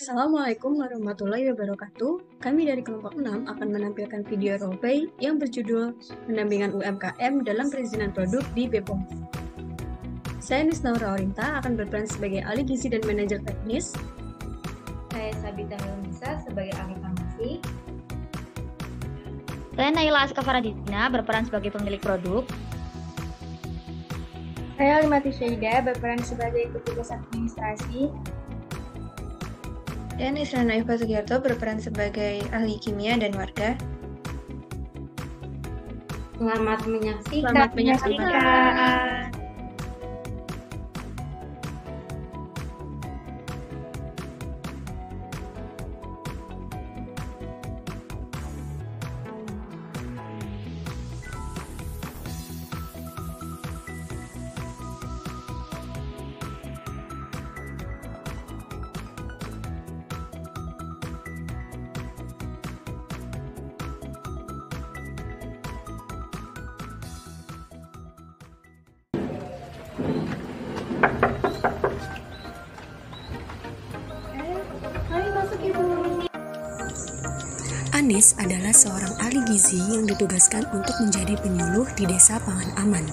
Assalamualaikum warahmatullahi wabarakatuh. Kami dari kelompok 6 akan menampilkan video roleplay yang berjudul Pendampingan UMKM dalam perizinan produk di BPOM. Saya Nisnaura Orinta akan berperan sebagai ahli gizi dan manajer teknis. Saya Sabita Helmisa sebagai ahli farmasi. Saya Naila Askafaradina berperan sebagai pemilik produk. Saya Alimati Syaida berperan sebagai petugas administrasi. Dan Israna Eva Sugiarto berperan sebagai ahli kimia dan warga. Selamat menyaksikan. Selamat menyaksikan. Anis adalah seorang ahli gizi yang ditugaskan untuk menjadi penyuluh di Desa Pangan Aman.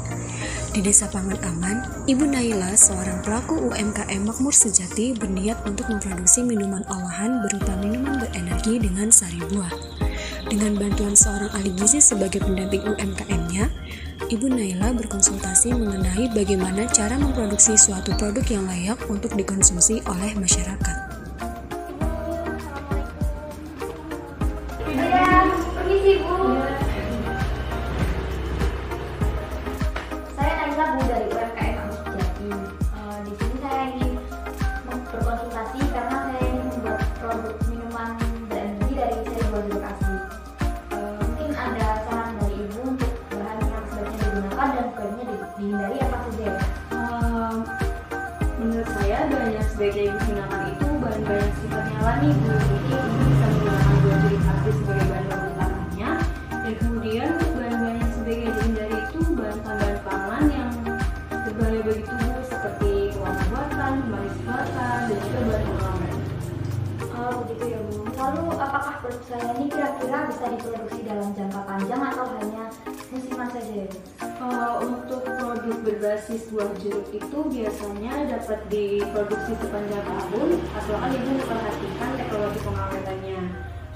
Di Desa Pangan Aman, Ibu Naila, seorang pelaku UMKM makmur sejati, berniat untuk memproduksi minuman olahan berupa minuman berenergi dengan sari buah. Dengan bantuan seorang ahli gizi sebagai pendamping UMKM-nya, Ibu Naila berkonsultasi mengenai bagaimana cara memproduksi suatu produk yang layak untuk dikonsumsi oleh masyarakat. Permisi Bu. Saya Naila Bu dari UMKM Makmur Sejati. Di sini saya ingin berkonsultasi karena saya ingin membuat produk minuman berenergi dari sari buah jeruk asli. Mungkin ada saran dari Ibu untuk bahan yang sebaiknya digunakan dan sebaiknya dihindari apa saja ya? Menurut saya bahan yang sebaiknya Ibu gunakan itu bahan-bahan yang sifatnya alami Bu. Jadi Ibu bisa menggunakan buah jeruk asli sebagai bahan baku utamanya. Dan kemudian untuk bahan-bahan yang sebaiknya dihindari itu bahan tambahan pangan yang berbahaya bagi tubuh seperti pewarna buatan, pemanis buatan, dan juga bahan pengawet. Oh begitu ya Bu. Lalu apakah produk saya ini kira-kira bisa diproduksi dalam jangka panjang atau hanya musiman saja ya Bu? Untuk produk berbasis buah jeruk itu biasanya dapat diproduksi sepanjang tahun, asalkan Ibu memperhatikan teknologi pengawetannya.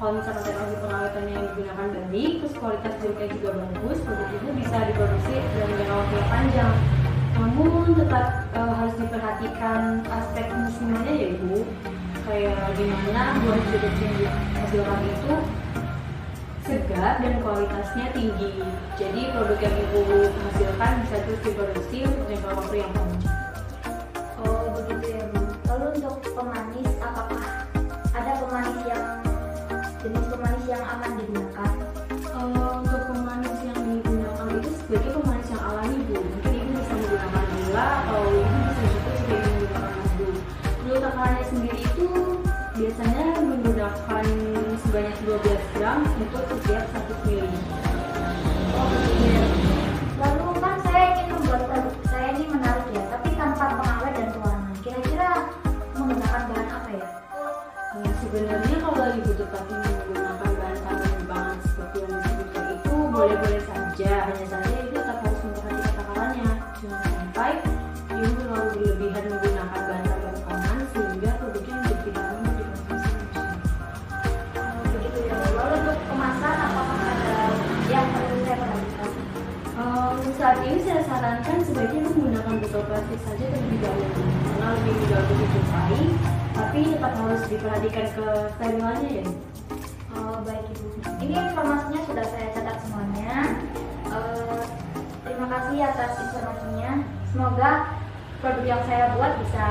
Kalau misalkan teknologi pengawetannya yang digunakan baik, terus kualitas jeruknya juga bagus, produk itu bisa diproduksi dalam jangka waktu yang panjang. Namun tetap harus diperhatikan aspek musimannya ya Ibu, kayak gimana buah jeruk yang dihasilkan itu segar dan kualitasnya tinggi. Jadi produk yang Ibu hasilkan bisa terus diproduksi untuk jangka waktu yang panjang. Oh begitu ya Bu. Lalu untuk pemanis, apakah ada jenis pemanis yang aman digunakan? Untuk pemanis yang digunakan itu sebagai pemanis yang alami Bu. Mungkin Ibu bisa menggunakan gula atau Ibu bisa juga sebagai menggunakan madu. Untuk takarannya sendiri itu biasanya menggunakan sebanyak 12 gram untuk setiap 1 ml. Oh begitu ya. Lalu kan saya ingin membuat produk saya ini menarik ya, tapi tanpa pengawet dan pewarna. Kira-kira menggunakan bahan apa ya? Sebenarnya kalau Ibu tetap ingin menggunakan bahan tambahan pangan seperti yang disebutkan itu boleh-boleh saja, hanya saja Ibu tetap harus memperhatikan takarannya. Jangan sampai Ibu terlalu berlebihan menggunakan bahan tambahan pangan sehingga produknya menjadi tidak aman untuk dikonsumsi masyarakat. Begitu ya. Lalu untuk kemasan, apakah ada yang perlu saya perhatikan? Untuk saat ini saya sarankan sebaiknya menggunakan botol plastik saja terlebih dahulu karena lebih mudah untuk dijumpai, tapi tetap harus diperhatikan kesterilannya ya. Oh baik Ibu. Ini informasinya sudah saya catat semuanya. Terima kasih atas informasinya. Semoga produk yang saya buat bisa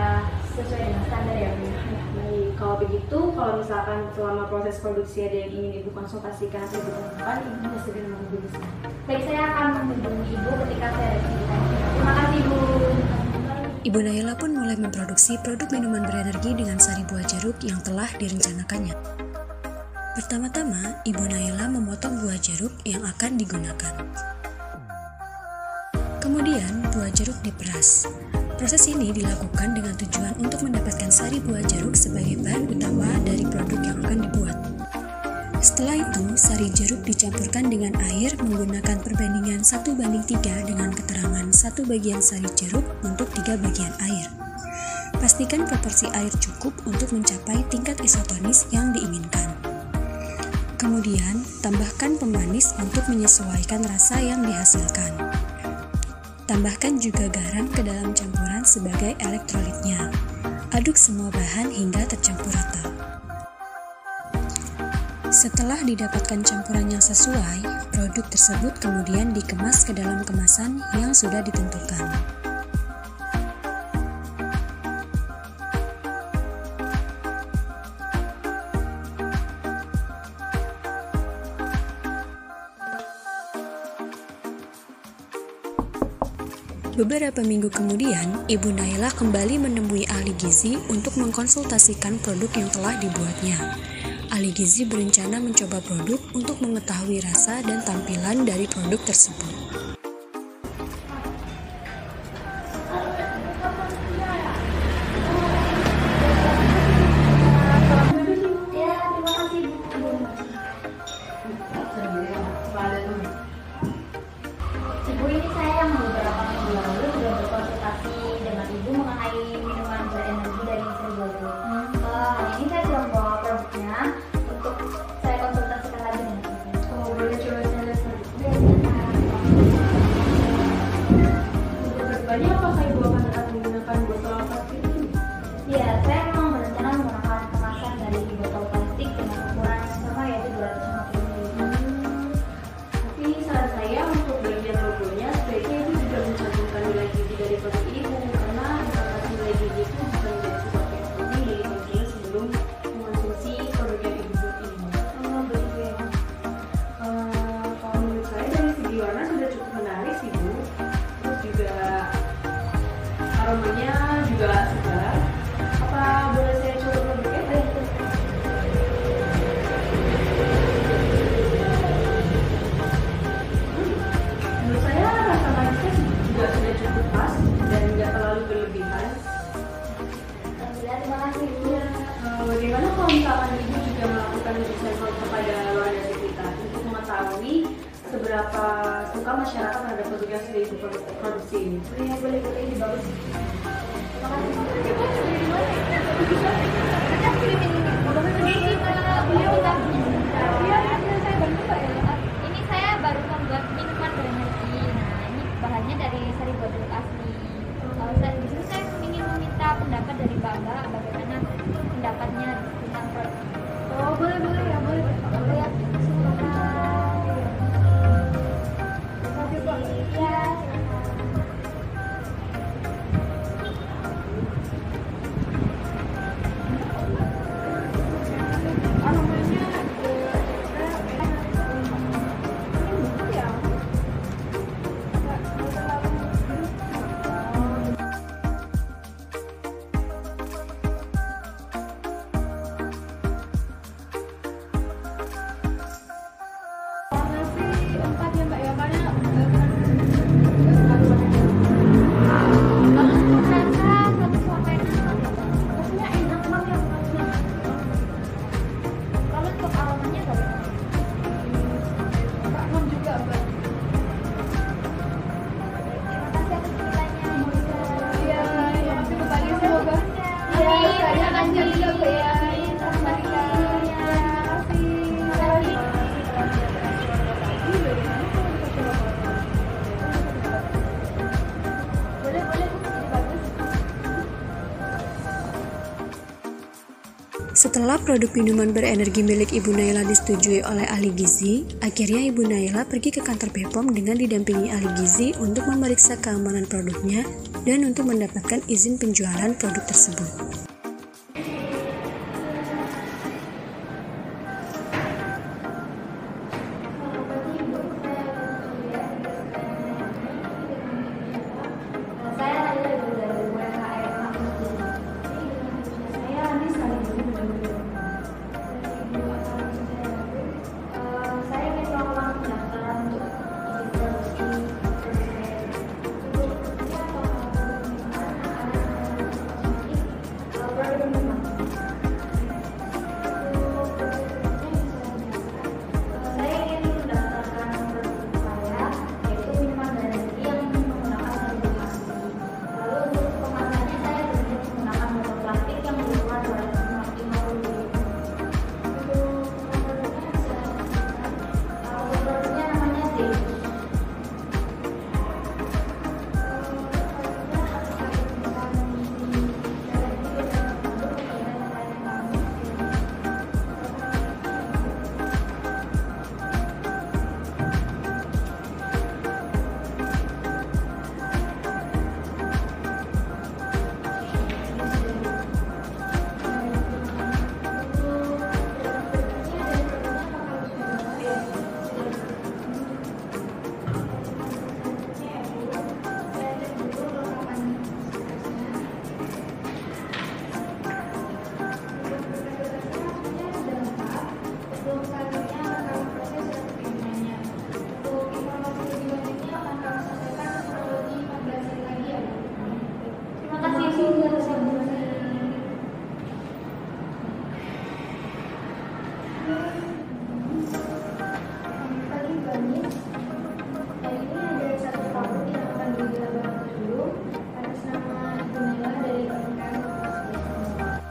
sesuai dengan standar ya Bu. Baik, kalau begitu, kalau misalkan selama proses produksi ada yang ingin Ibu konsultasikan atau Ibu tanyakan, Ibu bisa segera menghubungi saya. Baik, saya akan menghubungi Ibu ketika saya resign. Terima kasih Bu. Ibu Naila pun mulai memproduksi produk minuman berenergi dengan sari buah jeruk yang telah direncanakannya. Pertama-tama, Ibu Naila memotong buah jeruk yang akan digunakan. Kemudian, buah jeruk diperas. Proses ini dilakukan dengan tujuan untuk mendapatkan sari buah jeruk sebagai bahan utama dari produk yang akan dibuat. Setelah itu, sari jeruk dicampurkan dengan air menggunakan perbandingan 1:3 dengan keterangan 1 bagian sari jeruk untuk 3 bagian air. Pastikan proporsi air cukup untuk mencapai tingkat isotonis yang diinginkan. Kemudian, tambahkan pemanis untuk menyesuaikan rasa yang dihasilkan. Tambahkan juga garam ke dalam campuran sebagai elektrolitnya. Aduk semua bahan hingga tercampur rata. Setelah didapatkan campuran yang sesuai, produk tersebut kemudian dikemas ke dalam kemasan yang sudah ditentukan. Beberapa minggu kemudian, Ibu Naila kembali menemui ahli gizi untuk mengkonsultasikan produk yang telah dibuatnya. Ahli gizi berencana mencoba produk untuk mengetahui rasa dan tampilan dari produk tersebut. Ibu, ini saya yang beberapa minggu lalu sudah berkonsultasi dengan Ibu mengenai minuman berenergi dari Seribu itu. Hari ini saya sudah membawa produknya untuk saya konsultasikan lagi dengan Ibu. Oh, boleh coba saya lihat produknya? Untuk kedepannya apakah Ibu akan menggunakan botol plastik ini? Iya, saya memang berencana menggunakan kemasan dari botol plastik dengan ukuran yang sama, yaitu 250 ml. Tapi saran saya untuk bagian logonya sebaiknya Ibu juga mencantumkan nilai gizi dari produk Ibu, karena informasi nilai gizi itu bisa menjadi sesuatu yang penting bagi konsumen sebelum mengonsumsi produk yang Ibu buat ini. Oh, begitu ya. Kalau menurut saya dari segi warna sudah cukup menarik sih Bu. Terus juga aromanya juga segar. Apa boleh saya coba produknya? Menurut saya rasa manisnya juga sudah cukup pas dan nggak terlalu berlebihan. Alhamdulillah, terima kasih Ibu. Bagaimana kalau misalkan Ibu juga melakukan uji sampel kepada warga sekitar untuk mengetahui seberapa suka masyarakat terhadap produk yang sudah Ibu produksi ini? Boleh ini bagus. Terima kasih. Ini saya baru membuat minuman berenergi. Nah, ini bahannya dari sari buah jeruk asli. Di sini saya ingin meminta pendapat dari Mbak bagaimana pendapatnya tentang produk. Oh, boleh ya, boleh. Boleh ya? Ya, Setelah produk minuman berenergi milik Ibu Naila disetujui oleh ahli gizi, akhirnya Ibu Naila pergi ke kantor BPOM dengan didampingi ahli gizi untuk memeriksa keamanan produknya dan untuk mendapatkan izin penjualan produk tersebut.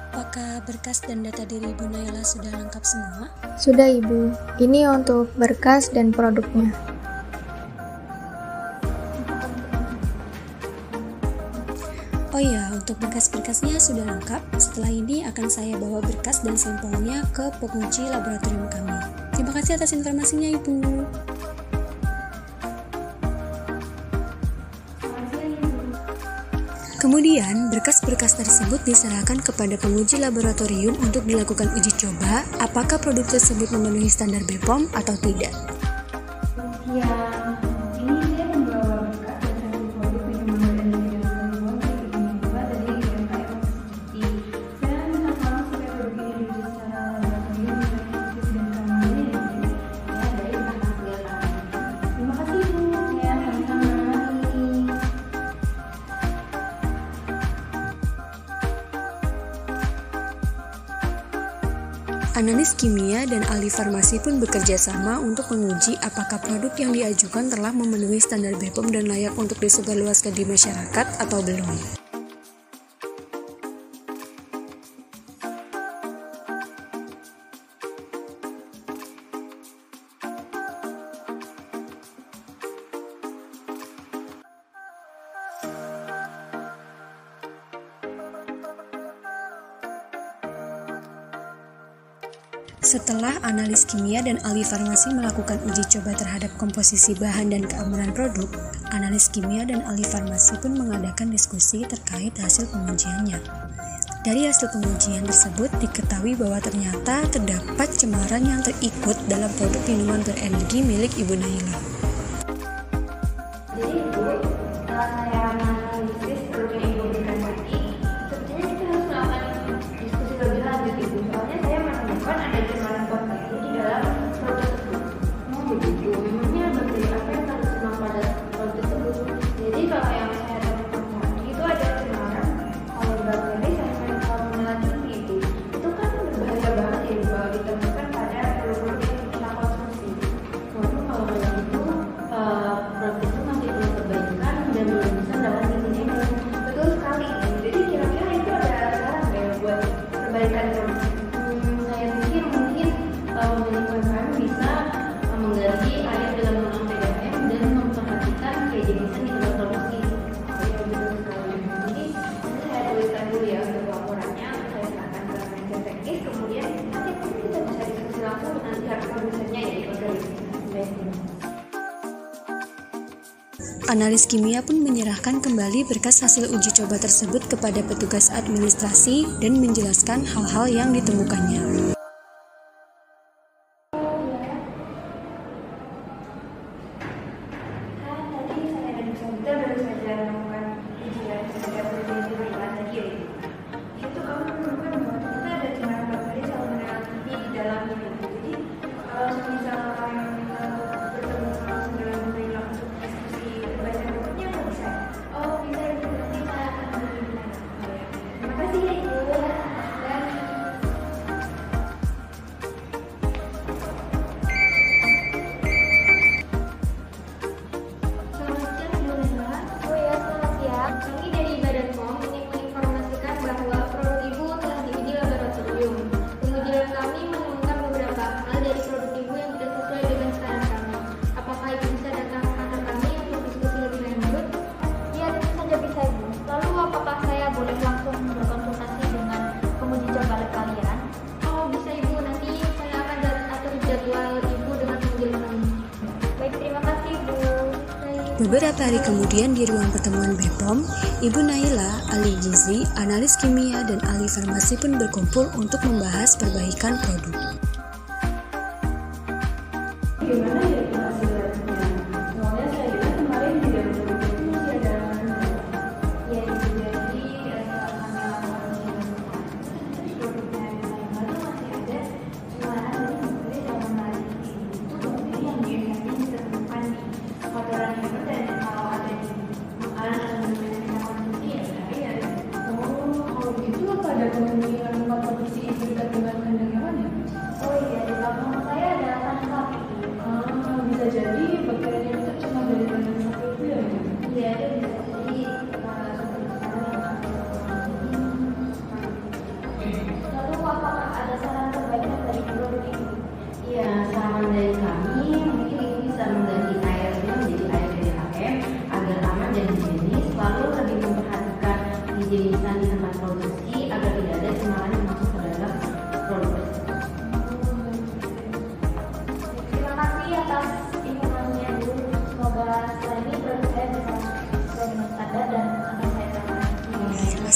Apakah berkas dan data diri Ibu Naila sudah lengkap semua? Sudah Ibu, ini untuk berkas dan produknya. Oh ya, untuk berkas-berkasnya sudah lengkap. Setelah ini akan saya bawa berkas dan sampelnya ke penguji laboratorium kami. Terima kasih atas informasinya Ibu. Kemudian, berkas-berkas tersebut diserahkan kepada penguji laboratorium untuk dilakukan uji coba apakah produk tersebut memenuhi standar BPOM atau tidak. Ini saya membawa berkas dan sampel produk minuman beralkohol dari UMKM seperti saya minta tolong supaya produk ini diuji secara laboratorium dan kami dari hasil kami. Terima kasih Bu, ya sama-sama. Analis kimia dan ahli farmasi pun bekerja sama untuk menguji apakah produk yang diajukan telah memenuhi standar BPOM dan layak untuk disebarluaskan di masyarakat atau belum. Setelah analis kimia dan ahli farmasi melakukan uji coba terhadap komposisi bahan dan keamanan produk, analis kimia dan ahli farmasi pun mengadakan diskusi terkait hasil pengujiannya. Dari hasil pengujian tersebut diketahui bahwa ternyata terdapat cemaran yang terikut dalam produk minuman berenergi milik Ibu Naila. Jadi Ibu, setelah saya analisis produk yang Ibu berikan tadi, sebenarnya kita harus melakukan diskusi lebih lanjut Ibu. Soalnya saya menemukan ada cemaran bakteri di dalam produk tersebut. Oh begitu, memangnya bakteri apa yang harus dimasukkan pada produk tersebut? Jadi kalau yang saya temukan tadi itu ada cemaran bakteri Salmonella typhi itu kan berbahaya banget ya kalau ditemukan pada produk yang kita konsumsi. Waduh, kalau kayak gitu produk itu masih belum perbaikan dan belum bisa dapat izin edar. Betul sekali. Jadi kira-kira itu ada saran nggak ya buat perbaikan produk? Saya pikir mungkin pemilik UMKM bisa mengganti ayat dalam undang PDAM dan memperhatikan kejenisan di dalam produksi. Ya betul sekali. Jadi saya tuliskan dulu ya untuk laporannya, saya serahkan ke manajer teknis, kemudian nanti kita bisa diskusi langsung nanti harus produsennya ya ikut dari Analis kimia pun menyerahkan kembali berkas hasil uji coba tersebut kepada petugas administrasi dan menjelaskan hal-hal yang ditemukannya. Tadi saya dan kita baru saja melakukan ujian terhadap produk beriklan tadi ya Ibu. Itu kamu menemukan bahwa ternyata ada cemaran bakteri Salmonella typhi di dalamnya. Jadi kalau misal kalian bertemu langsung dengan Bu Naila untuk diskusi perbaikan produknya nggak bisa? Oh bisa Ibu, nanti saya akan menghubungi Bu Naila. Terima kasih ya Ibu. Dan selamat siang Bu Naila. Oh ya, selamat siang. Kami dari Badan POM ingin menginformasikan bahwa produk Ibu telah diuji laboratorium. Pengujian kami menemukan beberapa hal dari produk Ibu yang tidak sesuai dengan standar kami. Apakah Ibu bisa datang ke kantor kami untuk diskusi lebih lanjut? Ya, tentu saja bisa Ibu. Lalu apakah saya boleh langsung berkonsultasi dengan penguji coba lab kalian? Oh bisa Ibu, nanti saya akan atur jadwal Ibu dengan pengujian kami. Baik, terima kasih Bu. Baik. Beberapa hari kemudian di ruang pertemuan BPOM, Ibu Naila, ahli gizi, analis kimia, dan ahli farmasi pun berkumpul untuk membahas perbaikan produk. Gimana ya hasil labnya? Soalnya saya lihat kemarin di dalam produk itu masih ada Ya, Ibu, jadi kami lakukan ujian tadi produknya yang saya baru masih ada cemaran dari bakteri Salmonella typhi. Itu bakteri yang biasanya ditemukan di kotoran hewan dan kalau ada di makanan atau minuman yang kita konsumsi ya bahaya. oh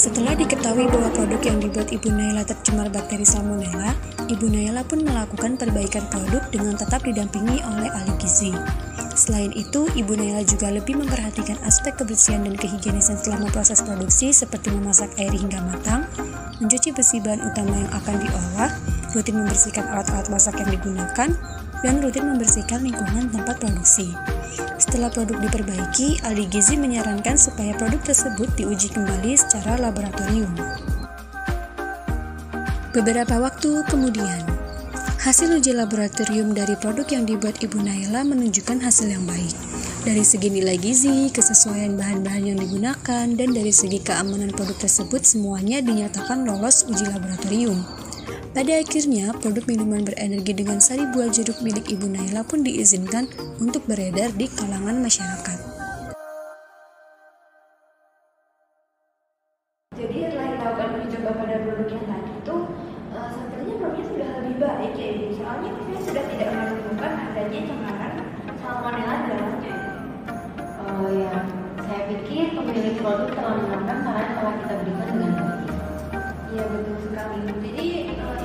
Setelah diketahui bahwa produk yang dibuat Ibu Naila tercemar bakteri Salmonella, Ibu Naila pun melakukan perbaikan produk dengan tetap didampingi oleh ahli gizi. Selain itu, Ibu Naila juga lebih memperhatikan aspek kebersihan dan kehigienisan selama proses produksi seperti memasak air hingga matang, mencuci bersih bahan utama yang akan diolah, rutin membersihkan alat-alat masak yang digunakan, dan rutin membersihkan lingkungan tempat produksi. Setelah produk diperbaiki, ahli gizi menyarankan supaya produk tersebut diuji kembali secara laboratorium. Beberapa waktu kemudian, hasil uji laboratorium dari produk yang dibuat Ibu Naila menunjukkan hasil yang baik. Dari segi nilai gizi, kesesuaian bahan-bahan yang digunakan, dan dari segi keamanan produk tersebut semuanya dinyatakan lolos uji laboratorium. Pada akhirnya, produk minuman berenergi dengan sari buah jeruk milik Ibu Naila pun diizinkan untuk beredar di kalangan masyarakat. Jadi setelah kita lakukan uji coba pada produk yang tadi itu, sepertinya produknya sudah lebih baik ya Ibu. Soalnya kita sudah tidak menemukan adanya cemaran salmonella di dalamnya. Oh ya, saya pikir pemilik produk telah menerapkan saran telah kita berikan dengan baik. Iya betul sekali. Jadi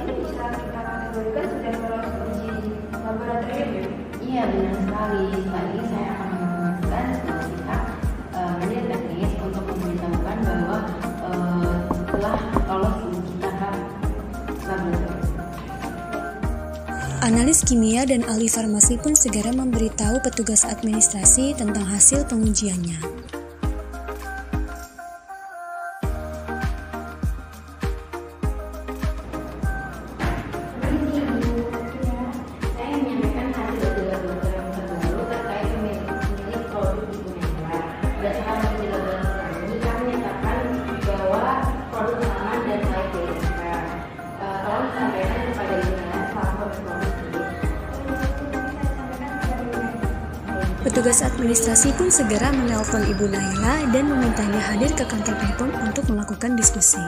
ini bisa kita kategorikan sudah lolos uji laboratorium ya? Iya benar sekali. Setelah ini saya akan mengumpulkan sebuah kita melihat teknis untuk memberitahukan bahwa telah lolos uji tahap laboratorium. Analis kimia dan ahli farmasi pun segera memberitahu petugas administrasi tentang hasil pengujiannya. Petugas administrasi pun segera menelpon Ibu Naila dan memintanya hadir ke kantor BPOM untuk melakukan diskusi.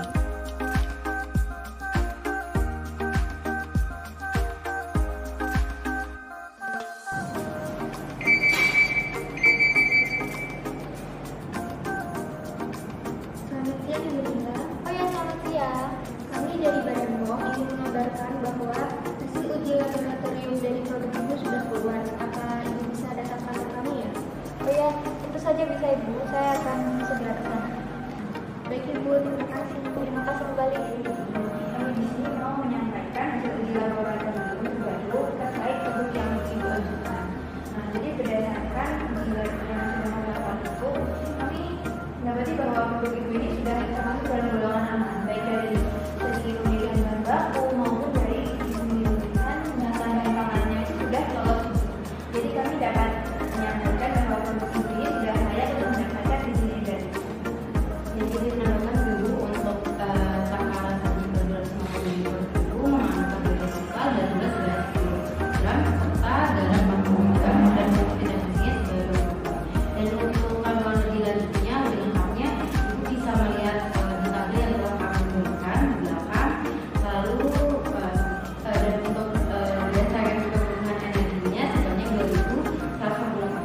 Selamat siang Ibu Nila. Oh ya, selamat siang. Kami dari Badan POM ingin mengabarkan bahwa hasil uji laboratorium dari produk Ibu sudah keluar. Apa Ibu bisa datang ke kantor kami ya? Oh ya, tentu saja bisa Ibu. Saya akan segera ke sana. Baik Ibu, terima kasih. Terima kasih kembali. Kami di sini mau menyampaikan hasil uji laboratorium baru terkait produk yang Ibu ajukan. Nah, jadi berdasarkan uji laboratorium yang sudah dilakukan itu, kami mendapati bahwa produk Ibu ini sudah termasuk dalam golongan aman, baik dari segi pemilihan bahan baku maupun dari segi pemilihan bahan pangannya itu sudah lolos uji. Jadi kami dapat menyampaikan bahwa produk Ibu ini sudah layak untuk mendapatkan izin edar. Jadi ditanamkan dulu untuk takaran tadi 250 mengandung kalori total dan beras 11 kg serta garam 40 gram dan pupuk tidak sebagai dan untuk kandungan lebih lanjutnya lebih lengkapnya Ibu bisa melihat di tabel yang telah kami berikan di belakang. Lalu dan untuk berdasarkan kebutuhan energinya sebanyak 2.148.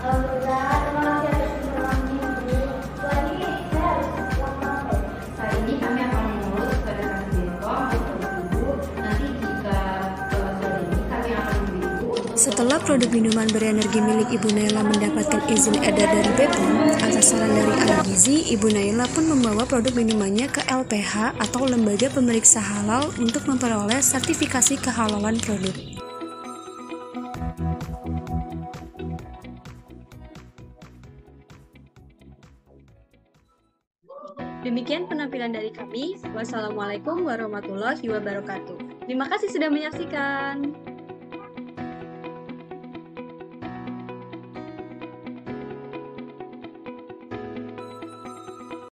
Alhamdulillah, terima kasih atas informasinya Ibu. Setelah ini saya harus lakukan apa ya? Saat ini kami akan mengurus ke redaksi BPOM untuk Ibu. Nanti jika sudah ini kami akan memberi Ibu untuk Setelah produk minuman berenergi milik Ibu Naila mendapatkan izin edar dari BPOM, atas saran dari ahli gizi, Ibu Naila pun membawa produk minumannya ke LPH atau Lembaga Pemeriksa Halal untuk memperoleh sertifikasi kehalalan produk. Demikian penampilan dari kami. Wassalamualaikum warahmatullahi wabarakatuh. Terima kasih sudah menyaksikan.